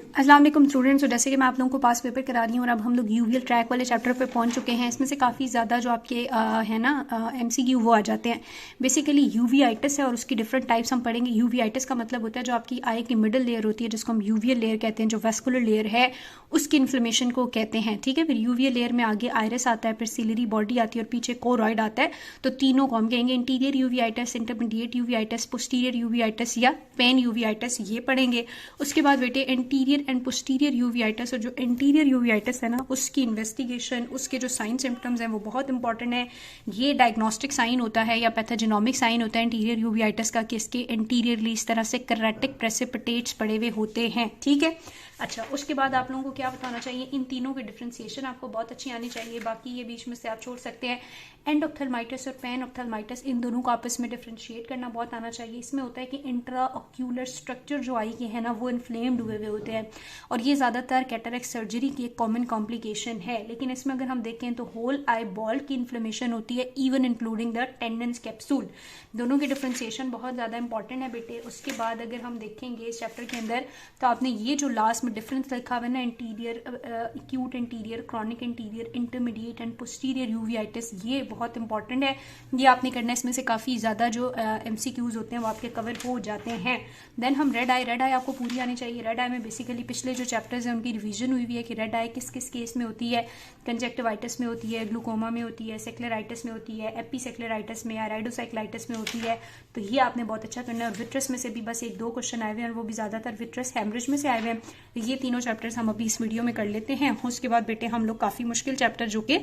अस्सलाम वालेकुम स्टूडेंट्स। तो जैसे कि मैं आप लोगों को पास पेपर करा रही हूँ और अब हम लोग यूवीएल ट्रैक वाले चैप्टर पे पहुंच चुके हैं। इसमें से काफ़ी ज़्यादा जो आपके है ना एमसीक्यू वो आ जाते हैं। बेसिकली यूवीआइटिस है और उसकी डिफरेंट टाइप्स हम पढ़ेंगे। यूवीआइटिस का मतलब होता है जो आपकी आई की मिडल लेयर होती है, जिसको हम यूवीएल लेयर कहते हैं, जो वेस्कुलर लेयर है उसकी इन्फ्लेमेशन को कहते हैं। ठीक है, फिर यूवीएल लेयर में आगे आयरस आता है, फिर सिलरी बॉडी आती है और पीछे कोरॉइड आता है। तो तीनों को हम कहेंगे इंटीरियर यूवीआइटिस, इंटरमीडिएट यूवीआइटिस, पोस्टीरियर यूवीआइटिस या पेन यूवीआइटिस, ये पढ़ेंगे। उसके बाद बेटे इंटीरियर एंड पोस्टीरियर यूवीआइटिस, और जो इंटीरियर यूवीआइटिस है ना उसकी इन्वेस्टिगेशन, उसके जो साइन सिम्टम्स हैं वो बहुत इंपॉर्टेंट है। ये डायग्नोस्टिक साइन होता है या पैथोजेनोमिक साइन होता है इंटीरियर यूवीआइटिस का, कि इसके इंटीरियरली इस तरह से कर्रेटिक प्रेसिपिटेट्स पड़े हुए होते हैं। ठीक है, अच्छा उसके बाद आप लोगों को क्या बताना चाहिए, इन तीनों की डिफ्रेंसिएशन आपको बहुत अच्छी आनी चाहिए। बाकी ये बीच में से आप छोड़ सकते हैं। एंड ऑप्थेल्माइटिस और पैन ऑप्थेल्माइटिस, इन दोनों को आपस में डिफ्रेंशिएट करना बहुत आना चाहिए। इसमें होता है कि इंट्रा ऑक्यूलर स्ट्रक्चर जो आई के हैं ना वो इन्फ्लेम्ड हुए होते हैं, और ये ज़्यादातर कैटरेक्ट सर्जरी की एक कॉमन कॉम्प्लिकेशन है। लेकिन इसमें अगर हम देखें तो होल आई बॉल की इन्फ्लेमेशन होती है, even including the tendencies capsule. दोनों की डिफ्रेंसिएशन बहुत ज़्यादा इंपॉर्टेंट है बेटे। उसके बाद अगर हम देखेंगे इस चैप्टर के अंदर तो आपने ये जो लास्ट में डिफरेंस लिखा हुआ है ना, interior acute interior, chronic interior, intermediate and posterior uveitis, ये बहुत इंपॉर्टेंट है। ये आपने करना है। इसमें से काफ़ी ज़्यादा जो एमसीक्यूज होते हैं वो आपके कवर हो जाते हैं। देन हम रेड आई आपको पूरी आनी चाहिए। रेड आई में बेसिकली पिछले जो चैप्टर्स हैं उनकी रिवीजन हुई है कि रेड आई किस किस केस में होती है। कंजक्टिवाइटिस में होती है, ग्लूकोमा में होती है, सेक्लेराइटिस में होती है, एपीसेक्लेराइटिस में, आयराइडोसाइक्लाइटिस में होती है। तो ये आपने बहुत अच्छा करना है। और विट्रस में से भी बस 1-2 क्वेश्चन आए हुए हैं और वो भी ज़्यादातर विट्रस हैमरेज में से आए हुए हैं। ये तीनों चैप्टर्स हम अभी इस वीडियो में कर लेते हैं। उसके बाद बेटे हम लोग काफ़ी मुश्किल चैप्टर जो कि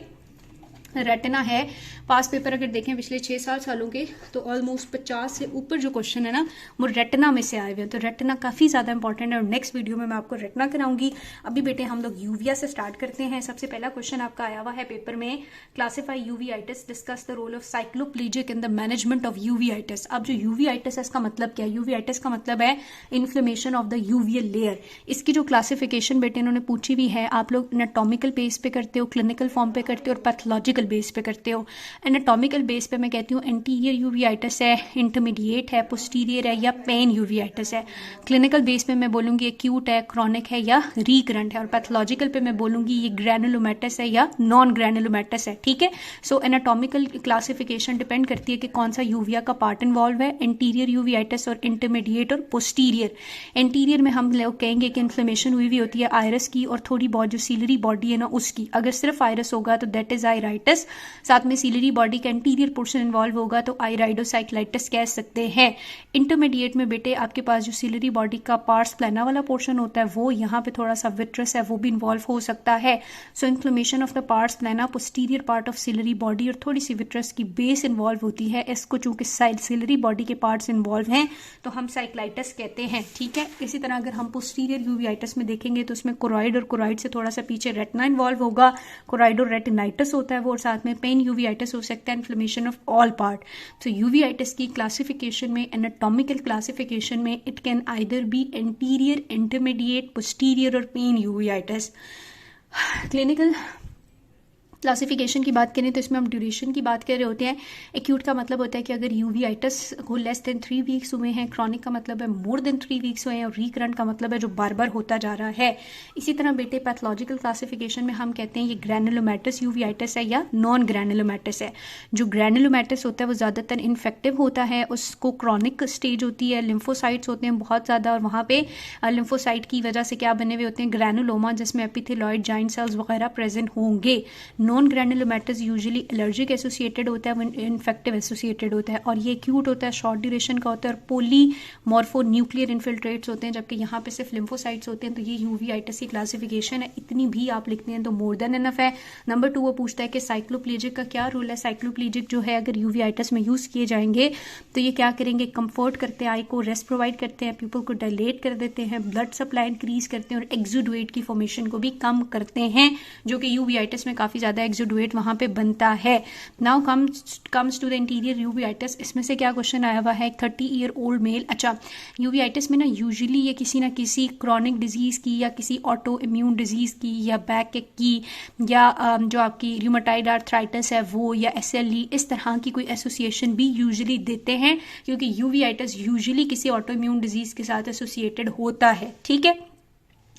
रेटिना है, पास पेपर अगर देखें पिछले 6-7 सालों के तो ऑलमोस्ट 50 से ऊपर जो क्वेश्चन है ना वो रेटिना में से आए हुए हैं। तो रेटिना काफ़ी ज़्यादा इंपॉर्टेंट है और नेक्स्ट वीडियो में मैं आपको रेटिना कराऊंगी। अभी बेटे हम लोग यूविया से स्टार्ट करते हैं। सबसे पहला क्वेश्चन आपका आया हुआ है पेपर में, classify uveitis, discuss the role of cycloplegic in the management of uveitis. अब जो यूवीआइटिस है इसका मतलब क्या है? यूवीआइटिस का मतलब है inflammation of the uveal layer. इसकी जो क्लासिफिकेशन बेटे इन्होंने पूछी हुई है, आप लोग एनाटॉमिकल बेस पे करते हो, क्लिनिकल फॉर्म पे करते हो और पैथोलॉजिकल बेस पे करते हो। एनाटॉमिकल बेस पे मैं कहती हूँ इंटीरियर यूवीआइटिस है, इंटरमीडिएट है, पोस्टीरियर है या पेन यूवीआइटिस है। क्लिनिकल बेस पे मैं बोलूँगी एक्यूट है, क्रॉनिक है या रिकरेंट है। और पैथोलॉजिकल पे मैं बोलूँगी ये ग्रैनुलोमैटस है या नॉन ग्रैनुलोमैटस है। ठीक है, सो एनाटॉमिकल क्लासिफिकेशन डिपेंड करती है कि कौन सा यूविया का पार्ट इन्वॉल्व है, इंटीरियर यूवीआइटिस और इंटरमीडिएट और पोस्टीरियर। इंटीरियर में हम लोग कहेंगे कि इन्फ्लेमेशन हुई हुई होती है आयरस की और थोड़ी बहुत जो सीलरी बॉडी है ना उसकी। अगर सिर्फ आयरस होगा तो दैट इज आयराइटिस, साथ में सीलरी बॉडी का इंटीरियर पोर्शन इन्वॉल्व होगा तो आयराइडोसाइक्लाइटिस कह सकते हैं। इंटरमीडिएट में बेटे आपके पास जो सीलरी बॉडी का पार्स प्लाना वाला पोर्शन होता है वो यहाँ पे थोड़ा सा विट्रस है, वो भी इन्वॉल्व हो सकता है। So inflammation of the pars plana, posterior part of ciliary body और थोड़ी सी विट्रस की बेस इन्वॉल्व होती है। इसको चूंकि सीलरी बॉडी के पार्ट्स इन्वॉल्व हैं तो हम साइक्लाइटिस कहते हैं। ठीक है, इसी तरह अगर हम पोस्टीरियर यूवीआइटिस में देखेंगे तो उसमें कोरॉइड और कोरॉइड से थोड़ा सा पीछे रेटिना इन्वॉल्व होगा, कोरॉइड और रेटिनाइटिस होता है वो, और साथ में पेन यूवीआइटिस हो सकता है, इन्फ्लेमेशन ऑफ ऑल पार्ट। तो यूवीआइटिस की क्लासिफिकेशन में, एनाटॉमिकल क्लासिफिकेशन में, it can either be anterior, intermediate, posterior और पेन यूवीआइटिस। क्लिनिकल क्लासिफिकेशन की बात करें तो इसमें हम ड्यूरेशन की बात कर रहे होते हैं। एक्यूट का मतलब होता है कि अगर यूवीआइटिस को लेस देन 3 वीक्स हुए हैं, क्रॉनिक का मतलब है मोर देन 3 वीक्स हुए हैं, और रिकरेंट का मतलब है जो बार बार होता जा रहा है। इसी तरह बेटे पैथोलॉजिकल क्लासिफिकेशन में हम कहते हैं ये ग्रैनुलोमैटस यूवीआइटिस है या नॉन ग्रैनुलोमैटस है। जो ग्रैनुलोमैटस होता है वो ज़्यादातर इन्फेक्टिव होता है, उसको क्रॉनिक स्टेज होती है, लिम्फोसाइट्स होते हैं बहुत ज़्यादा, और वहाँ पे लिम्फोसाइट की वजह से क्या बने हुए होते हैं, ग्रैनुलोमा, जिसमें एपिथेलॉइड जाइंट सेल्स वगैरह प्रेजेंट होंगे। Non granulomatous usually allergic associated होता है, इन्फेक्टिव एसोसिएटेड होता है, और ये एक्यूट होता है, शॉर्ट ड्यूरेशन का होता है, और पोलीमॉर्फो न्यूक्लियर इन्फिल्ट्रेट्स होते हैं, जबकि यहाँ पे सिर्फ लिम्फोसाइट्स होते हैं। तो ये यूवीआइटिस की क्लासिफिकेशन है, इतनी भी आप लिखते हैं तो मोर देन इनफ है। नंबर 2 वो पूछता है कि साइक्लोप्लेजिक का क्या रूल है। साइक्लोप्लेजिक जो है अगर यूवीआइटिस में यूज किए जाएंगे तो ये क्या करेंगे, कंफर्ट करते हैं, आई को रेस्ट प्रोवाइड करते हैं, पीपल को डायलेट कर देते हैं, ब्लड सप्लाई इंक्रीज करते हैं और एक्सुडेट की फॉर्मेशन को भी कम करते हैं, जो कि यूवीआइटिस में काफी ज्यादा एक्सुडेट वहां पे बनता है। Now comes to the interior uveitis. इसमें से क्या क्वेश्चन आया हुआ है, 30 ईयर ओल्ड मेल। अच्छा, यूवीआइटिस में ना यूजुअली ये किसी ना किसी क्रॉनिक डिजीज की या किसी ऑटो इम्यून डिजीज की या बैक की या जो आपकी रूमेटॉइड आर्थराइटिस है वो, या SLE, इस तरह की कोई एसोसिएशन भी यूजुअली देते हैं, क्योंकि यूवीआइटिस यूजुअली किसी ऑटो इम्यून डिजीज के साथ एसोसिएटेड होता है। ठीक है,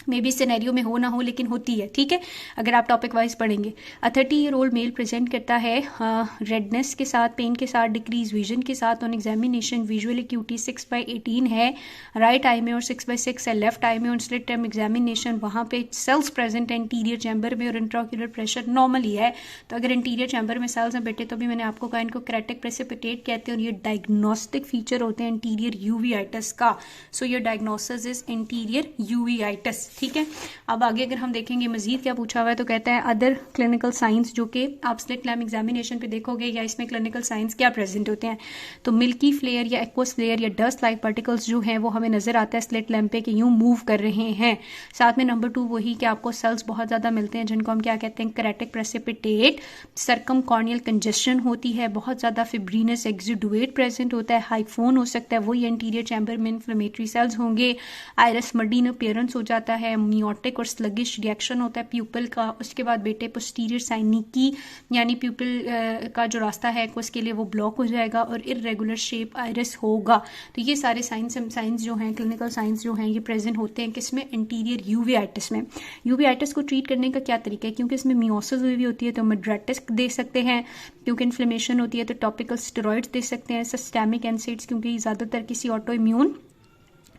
मे बी सिनेरियो में हो ना हो, लेकिन होती है, ठीक है, अगर आप टॉपिक वाइज पढ़ेंगे। 30-year-old मेल प्रेजेंट करता है रेडनेस के साथ, पेन के साथ, डिक्रीज विजन के साथ। ऑन एग्जामिनेशन विजुअल एक्यूटी 6/18 है राइट आई में और 6/6 है लेफ्ट आई में। ऑन स्लिट टर्म एग्जामिनेशन वहाँ पे सेल्स प्रेजेंट है इंटीरियर चैम्बर में और इंट्राक्यूलर प्रेशर नॉर्मली है। तो अगर इंटीरियर चैम्बर में सेल्स हैं बेटे, तो भी मैंने आपको कहा इनको क्रेटिक प्रेसिपिटेट कहते हैं और ये डायग्नोस्टिक फीचर होते हैं इंटीरियर यूवीआइटिस का। So your diagnosis is interior uveitis, ठीक है। अब आगे अगर हम देखेंगे मजीद क्या पूछा हुआ है, तो कहता है अदर क्लिनिकल साइंस, जो कि आप स्लिट लैम्प एग्जामिनेशन पे देखोगे या इसमें क्लिनिकल साइंस क्या प्रेजेंट होते हैं। तो मिल्की फ्लेयर या एक्वस फ्लेयर या डस्ट लाइक पार्टिकल्स जो हैं वो हमें नजर आता है स्लिट लैम्प पे कि यूं मूव कर रहे हैं। साथ में नंबर 2 वही कि आपको सेल्स बहुत ज्यादा मिलते हैं जिनको हम क्या कहते हैं, क्रेटिक प्रेसिपिटेट। सर्कम कॉर्नियल कंजेशन होती है, बहुत ज्यादा फिब्रीनस एक्सुडुएट प्रेजेंट होता है, हाइफोन हो सकता है, वही इंटीरियर चैम्बर में इन्फ्लेमेटरी सेल्स होंगे। आयरस मडीन अपीयरेंस हो जाता है, मियोटिक और स्लगिश रिएक्शन होता है प्यूपल का। उसके बाद बेटे पोस्टीरियर साइनिकी यानी प्यूपल का जो रास्ता है उसके लिए वो ब्लॉक हो जाएगा और इररेगुलर शेप आयरस होगा। तो ये सारे साइंस जो हैं, क्लिनिकल साइंस जो हैं, ये प्रेजेंट होते हैं किसमें, इंटीरियर यूवीआइटिस में। यूवीआइटिस को ट्रीट करने का क्या तरीका है, क्योंकि इसमें मियोसिस हुई होती है तो मेड्रेटिस दे सकते हैं, क्योंकि इन्फ्लेमेशन होती है तो टॉपिकल स्टेरॉइड्स दे सकते हैं, सिस्टेमिक एनसाइड्स क्योंकि ज़्यादातर किसी ऑटो इम्यून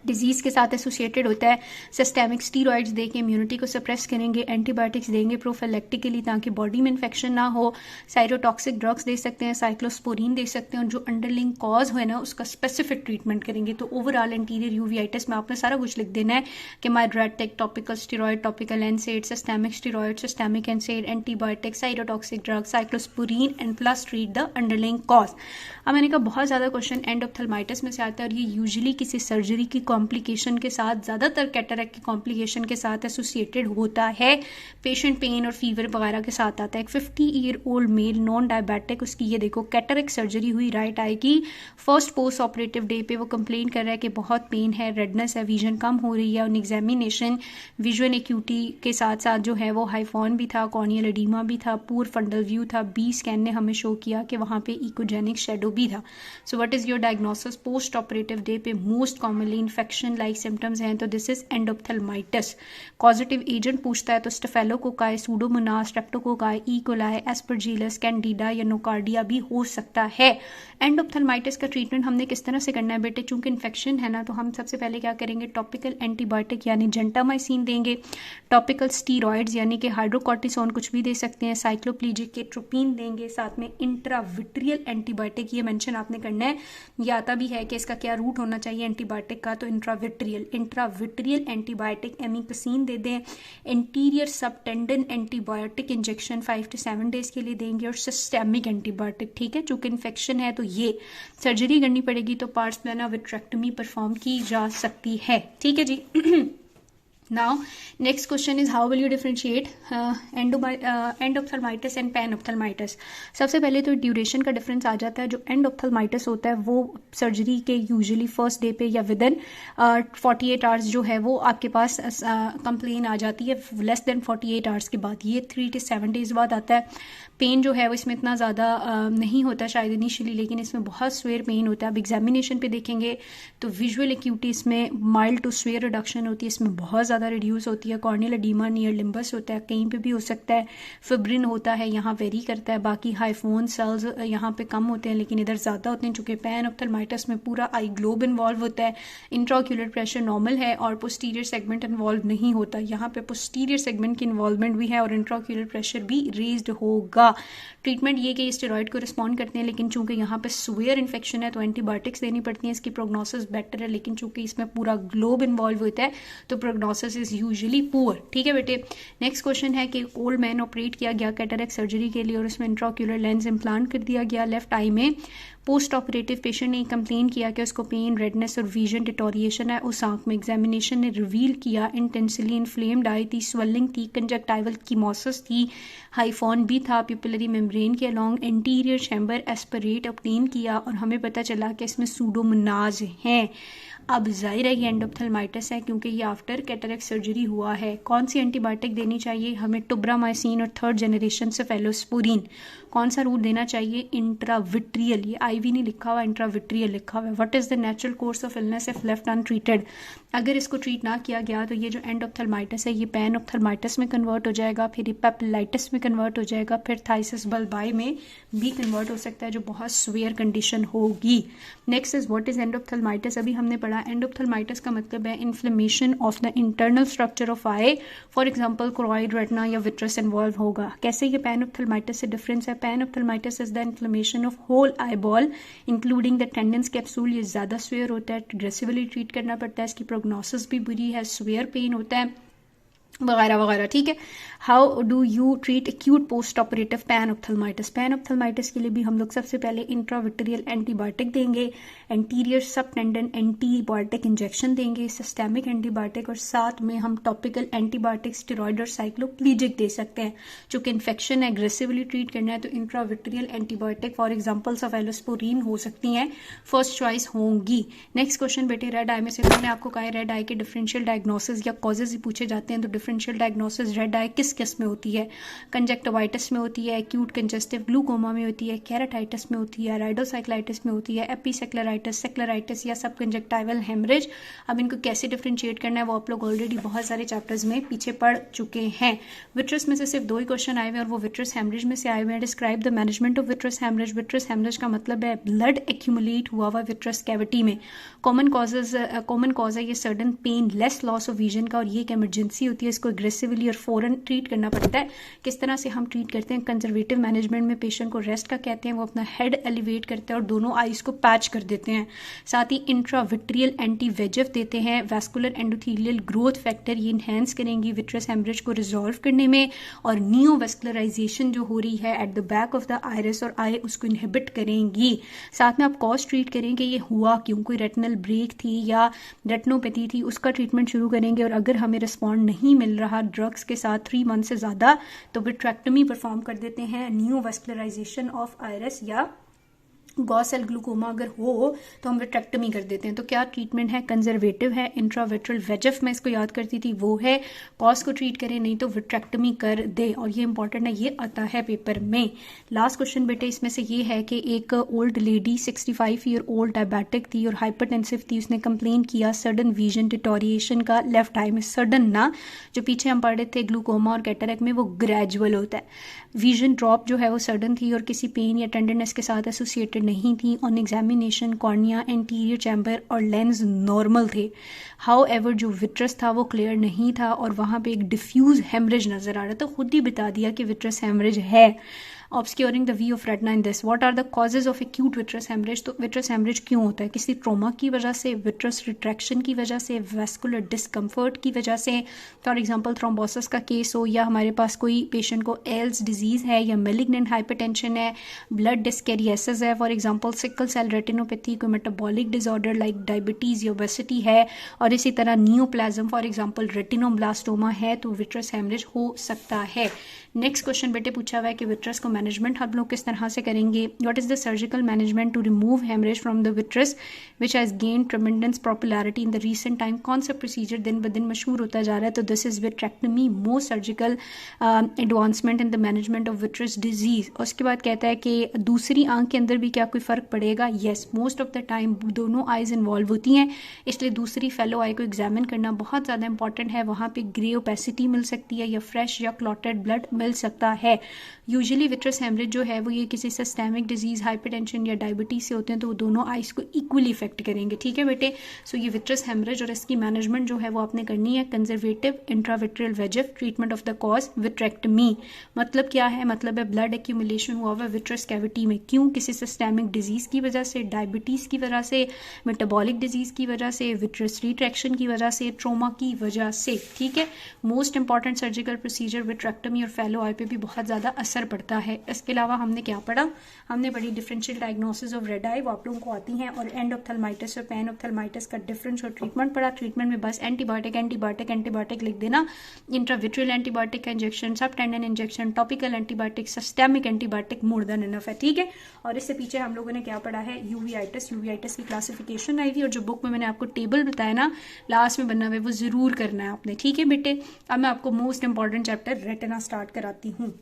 डिजीज के साथ एसोसिएटेड होता है, सिस्टेमिक स्टीरॉइड्स देके इम्यूनिटी को सप्रेस करेंगे, एंटीबायोटिक्स देंगे प्रोफिलैक्टिकली ताकि बॉडी में इन्फेक्शन ना हो, साइरोटॉक्सिक ड्रग्स दे सकते हैं, साइक्लोस्पोरिन दे सकते हैं और जो अंडरलिंग कॉज है ना उसका स्पेसिफिक ट्रीटमेंट करेंगे। तो ओवरऑल इंटीरियर यूवीआइटिस में आपने सारा कुछ लिख देना है कि mydriatic, topical steroid, topical NSAID, systemic steroid, systemic NSAID, antibiotic, cytotoxic drugs, cyclosporin and plus treat the underlying cause. अब मैंने कहा बहुत ज्यादा क्वेश्चन एंडोप्थेल्माइटिस में से आता है और ये यूजुअली किसी सर्जरी की कॉम्प्लिकेशन के साथ, ज्यादातर कैटरेक्ट की कॉम्प्लिकेशन के साथ एसोसिएटेड होता है, पेशेंट पेन और फीवर वगैरह के साथ आता है। एक 50-year-old मेल नॉन डायबिटिक, उसकी ये देखो कैटरेक्ट सर्जरी हुई राइट आई की, फर्स्ट पोस्ट ऑपरेटिव डे पे वो कंप्लेन कर रहा है कि बहुत पेन है, रेडनेस है, विजन कम हो रही है। ऑन एग्जामिनेशन विजुअल एक्यूटी के साथ साथ जो है वो हाइफोन भी था, कॉर्नियल एडिमा भी था, पूर फंडल व्यू था, बी स्कैन ने हमें शो किया कि वहाँ पे इकोजेनिक शेडो भी था। So what is your diagnosis post operative day पे, most commonly infection like symptoms हैं तो this is endophthalmitis. Causative agent पूछता है तो staphylococci, Pseudomonas, streptococci, E coli, Aspergillus, Candida या नोकार्डिया भी हो सकता है। एंडोप्थेल्माइटिस का ट्रीटमेंट हमने किस तरह से करना है बेटे, चूंकि इन्फेक्शन है ना तो हम सबसे पहले क्या करेंगे, टॉपिकल एंटीबायोटिक यानी जेंटामाइसिन देंगे, टॉपिकल स्टीरॉइड्स यानी कि हाइड्रोकॉर्टिसोन कुछ भी दे सकते हैं, साइक्लोप्लीजिक के ट्रोपिन देंगे, साथ में इंट्राविट्रियल एंटीबायोटिक, ये मेंशन आपने करना है। ये आता भी है कि इसका क्या रूट होना चाहिए एंटीबायोटिक का, तो इंट्राविट्रियल एंटीबायोटिक एमिकसिन दे दें, interior subtenon antibiotic injection 5 to 7 days के लिए देंगे और सिस्टेमिक एंटीबायोटिक, ठीक है। चूंकि इन्फेक्शन है तो ये सर्जरी करनी पड़ेगी तो पार्स प्लाना विट्रेक्टोमी परफॉर्म की जा सकती है, ठीक है जी। Now, next question is how will you differentiate endophthalmitis and panophthalmitis? सबसे पहले तो ड्यूरेशन का डिफरेंस आ जाता है। जो एंडोप्थेल्माइटिस होता है वो सर्जरी के यूजुअली फर्स्ट डे पे या विदिन 48 आवर्स जो है वो आपके पास कंप्लेन आ जाती है, लेस देन 48 आवर्स के बाद। ये 3 to 7 डेज बाद आता है। पेन जो है वो इसमें इतना ज़्यादा नहीं होता शायद इनिशियली, लेकिन इसमें बहुत स्वेयर पेन होता है। अब एग्जामिनेशन पे देखेंगे तो विजुअल एक्यूटी इसमें माइल्ड टू स्वेयर रिडक्शन होती है, इसमें बहुत ज़्यादा रिड्यूस होती है। कॉर्नियल एडिमा नियर लिम्बस होता है, कहीं पे भी हो सकता है। फिब्रिन होता है, यहाँ वेरी करता है। बाकी हाइफोन सेल्स यहाँ पे कम होते हैं लेकिन इधर ज़्यादा होते हैं। चूँकि पैनऑप्थेल्माइटिस में पूरा आई ग्लोब इन्वॉल्व होता है, इंट्राक्यूलर प्रेशर नॉर्मल है और पोस्टीरियर सेगमेंट इन्वॉल्व नहीं होता। यहाँ पे पोस्टीरियर सेगमेंट की इन्वॉल्वमेंट भी है और इंट्राक्यूलर प्रेशर भी रेज्ड होगा। ट्रीटमेंट ये कि स्टेरॉइड को रिस्पॉन्ड करते हैं, लेकिन चूंकि यहाँ पे सुवेयर इन्फेक्शन है तो एंटीबायोटिक्स देनी पड़ती है। इसकी प्रोग्नोसिस बेटर है, लेकिन चूंकि इसमें पूरा ग्लोब इन्वॉल्व होता है तो प्रोग्नोसिस इज यूजुअली पुअर, ठीक है बेटे। नेक्स्ट क्वेश्चन है कि ओल्ड मैन ऑपरेट किया गया कैटरेक्ट सर्जरी के लिए और उसमें इंट्राक्यूलर लेंस इम्प्लांट कर दिया गया लेफ्ट आई में। पोस्ट ऑपरेटिव पेशेंट ने कंप्लेन किया कि उसको पेन, रेडनेस और विजन डिटोरिएशन है उस आंख में। एग्जामिनेशन ने रिवील किया इंटेंसली इन्फ्लेम्ड आई थी, स्वेलिंग थी, कंजक्टाइवल कीमोसिस थी, हाइफोन भी था, प्यूपिलरी मेम्ब्रेन के along anterior chamber aspirate obtain किया और हमें पता चला कि इसमें सूडोमोनाज हैं। अब जाहिर है ये एंडोप्थेल्माइटिस है क्योंकि ये आफ्टर कैटरेक्ट सर्जरी हुआ है। कौन सी एंटीबायोटिक देनी चाहिए हमें? टुब्रामाइसिन और थर्ड जनरेशन से फेलोस्पोरिन। कौन सा रूट देना चाहिए? इंट्राविट्रियल। ये आईवी नहीं लिखा हुआ, इंट्राविट्रियल लिखा हुआ है। What is the natural course of illness if left untreated? अगर इसको ट्रीट ना किया गया तो ये जो एंडोप्थेल्माइटिस है ये पैनोप्थेल्माइटिस में कन्वर्ट हो जाएगा, फिर ये पेपिलाइटिस में कन्वर्ट हो जाएगा, फिर थाइसिस बल्बाई में भी कन्वर्ट हो सकता है, जो बहुत सीवियर कंडीशन होगी। Next is what is endophthalmitis? अभी हमने पढ़ा एंडोप्थेल्माइटिस का मतलब है inflammation of the internal structure of eye. For example choroid, retina या विट्रस इन्वॉल्व होगा। कैसे ये पैनोप्थेल्माइटिस से डिफरेंस है? Panophthalmitis is the inflammation of whole eye ball including the tendencies capsule. ये ज़्यादा सीवियर होता है, अग्रेसिवली ट्रीट करना पड़ता है, इसकी प्रोग्नोसिस भी बुरी है, सीवियर पेन होता है वगैरह वगैरह। ठीक है। How do you treat acute post operative panophthalmitis? Panophthalmitis के लिए भी हम लोग सबसे पहले इंट्राविट्रियल एंटीबायोटिक देंगे, एंटीरियर सबटेंडन एंटीबायोटिक इंजेक्शन देंगे, सिस्टेमिक एंटीबायोटिक, और साथ में हम टॉपिकल एंटीबायोटिक स्टेरॉइड और साइक्लोप्लीजिक दे सकते हैं। चूंकि इन्फेक्शन एग्रेसिवली ट्रीट करना है तो intravitreal antibiotic for example cephalosporin हो सकती हैं, फर्स्ट चॉइस होंगी। नेक्स्ट क्वेश्चन बेटे, रेड आई में से मैंने आपको कहा है रेड आई के डिफरेंशियल डायग्नोसिस या कॉजेज ही पूछे जाते हैं। तो डिफरेंशियल डायग्नोसिस रेड आई किस किस में होती है? कंजक्टिवाइटिस में होती है, एक्यूट कंजेस्टिव ग्लूकोमा में होती है, केराटाइटिस में होती है, राइडोसाइक्लाइटिस में होती है, एपीसेक्लराइटिस, सेक्लराइटिस या सब कंजक्टाइवल हेमरेज। अब इनको कैसे डिफरेंशिएट करना है वो आप लोग ऑलरेडी बहुत सारे चैप्टर्स में पीछे पढ़ चुके हैं। विट्रस में से सिर्फ 2 ही क्वेश्चन आए हुए हैं और वो विट्रस हेमरेज में से आए हुए हैं। Describe the management of vitreous haemorrhage. Vitreous haemorrhage का मतलब है ब्लड एक्यूमुलेट हुआ हुआ विट्रस कैविटी में। कॉमन कॉज है ये sudden painless loss of vision का, और ये एक इमरजेंसी होती है, इसको एग्रेसिवली और फौरन ट्रीट करना पड़ता है। किस तरह से हम ट्रीट करते हैं? कंजर्वेटिव मैनेजमेंट में पेशेंट को रेस्ट का कहते हैं, वो अपना हेड एलिवेट करते हैं और दोनों आईज को पैच कर देते हैं। साथ ही इंट्राविट्रियल एंटी वेजेफ देते हैं, वैस्कुलर एंडोथेलियल ग्रोथ फैक्टर, ये इनहेंस करेंगी विट्रस हेमरेज को रिजॉल्व करने में, और नियोवेस्कुलराइजेशन जो हो रही है at the back of the iris और आई उसको इनहिबिट करेंगी। साथ में आप कॉज ट्रीट करेंगे ये हुआ क्यों, कोई रेटिनल ब्रेक थी या रेटिनोपैथी थी, उसका ट्रीटमेंट शुरू करेंगे, और अगर हमें रिस्पॉन्ड नहीं मिल रहा ड्रग्स के साथ 3 मंथ से ज़्यादा तो विट्रेक्टमी परफॉर्म कर देते हैं। नियोवेस्कुलराइजेशन ऑफ आइरिस या गॉस सेल ग्लूकोमा अगर हो तो हम विट्रेक्टमी कर देते हैं। तो क्या ट्रीटमेंट है? कंजर्वेटिव है। इंट्राविट्रल वेजेफ मैं इसको याद करती थी वो है, कॉज को ट्रीट करें नहीं तो विट्रेक्टमी कर दे, और ये इंपॉर्टेंट है, ये आता है पेपर में। लास्ट क्वेश्चन बेटे इसमें से ये है कि एक old lady 65 year old diabetic थी और हाइपरटेंसिव थी, उसने कंप्लेन किया सडन विजन डिटोरिएशन का लेफ्ट आई में। सडन ना, जो पीछे हम पढ़ रहे थे ग्लूकोमा और कैटरेक्ट में वो ग्रेजुअल होता है। विजन ड्रॉप जो है वो सडन थी और किसी पेन या टेंडरनेस के साथ एसोसिएटेड नहीं थी। On examination cornea, anterior chamber और लेंस नॉर्मल थे। हाउ एवर जो विट्रस था वो क्लियर नहीं था और वहाँ पे एक डिफ्यूज हेमरेज नजर आ रहा था, तो खुद ही बता दिया कि विट्रस हेमरेज है। obscuring the view of retina in this. What are the causes of acute vitreous hemorrhage? तो vitreous hemorrhage क्यों होता है? किसी ट्रोमा की वजह से, vitreous retraction की वजह से, vascular discomfort की वजह से, फॉर एग्जांपल थ्रोम्बोसिस का केस हो, या हमारे पास कोई पेशेंट को एल्स डिजीज है या मेलिग्नेंट हाइपरटेंशन है, ब्लड डिस्कैरियोसिस है, for example sickle cell retinopathy, कोई मेटाबॉलिक डिसऑर्डर लाइक डायबिटीज या ओबेसिटी है, और इसी तरह नियोप्लाज्म फॉर एग्जांपल रेटिनोब्लास्टोमा है, तो विट्रस हेमरेज हो सकता है। नेक्स्ट क्वेश्चन बेटे पूछा हुआ है कि विट्रस को मैनेजमेंट हम लोग किस तरह से करेंगे? What is the surgical management to remove haemorrhage from the vitreous which has gain tremendous popularity in the recent time? कौन सा प्रोसीजर दिन ब दिन मशहूर होता जा रहा है? तो this is vitrectomy, most surgical advancement in the management of vitreous disease. उसके बाद कहता है कि दूसरी आंख के अंदर भी क्या कोई फर्क पड़ेगा? Yes, most of the time दोनों आइज इन्वॉल्व होती हैं, इसलिए दूसरी फेलो आई को एग्जामिन करना बहुत ज़्यादा इंपॉर्टेंट है। वहाँ पे ग्रे ओपेसिटी मिल सकती है या फ्रेश या क्लॉटेड ब्लड मिल सकता है। यूजुअली विट्रस हेमरेज जो है वो ये किसी सिस्टेमिक डिजीज, हाइपरटेंशन या डायबिटीज से होते हैं, तो वो दोनों आइज को इक्वली इफेक्ट करेंगे। ठीक है बेटे, सो ये विट्रस हेमरेज और इसकी मैनेजमेंट जो है वो आपने करनी है। Conservative, intravitreal VEGF, treatment of the cause vitrectomy. मतलब क्या है? मतलब है ब्लड एक्यूमुलेशन हुआ हुआ विट्रस कैविटी में, क्यों? किसी सिस्टेमिक डिजीज की वजह से, डायबिटीज की वजह से, मेटाबॉलिक डिजीज की वजह से, विट्रस रिट्रैक्शन की वजह से, ट्रोमा की वजह से। ठीक है, most important surgical procedure vitrectomy और फेलो आई पे भी बहुत ज़्यादा असर पड़ता है। इसके अलावा हमने क्या पढ़ा, हमने पढ़ी डिफरेंशियल डायग्नोसिस ऑफ रेड आई, वो आप लोगों को आती हैं, और एंड ऑप्थेल्माइटिस और पैन ऑप्थेल्माइटिस का डिफरेंस और ट्रीटमेंट पढ़ा। ट्रीटमेंट में बस एंटीबायोटिक एंटीबायोटिक एंटीबायोटिक लिख देना, इंट्राविट्रियल एंटीबायोटिक का इंजेक्शन, सब tendon injection, topical antibiotic, systemic antibiotic, more than enough है, ठीक है। और इससे पीछे हम लोगों ने क्या पढ़ा है, यूवीआइटिस। यूवीआइटिस की क्लासिफिकेशन आई थी, और जो बुक में मैंने आपको टेबल बताया ना लास्ट में बनना हुआ, वो जरूर करना है आपने, ठीक है बेटे। अब मैं आपको most important chapter retina start कराती हूँ।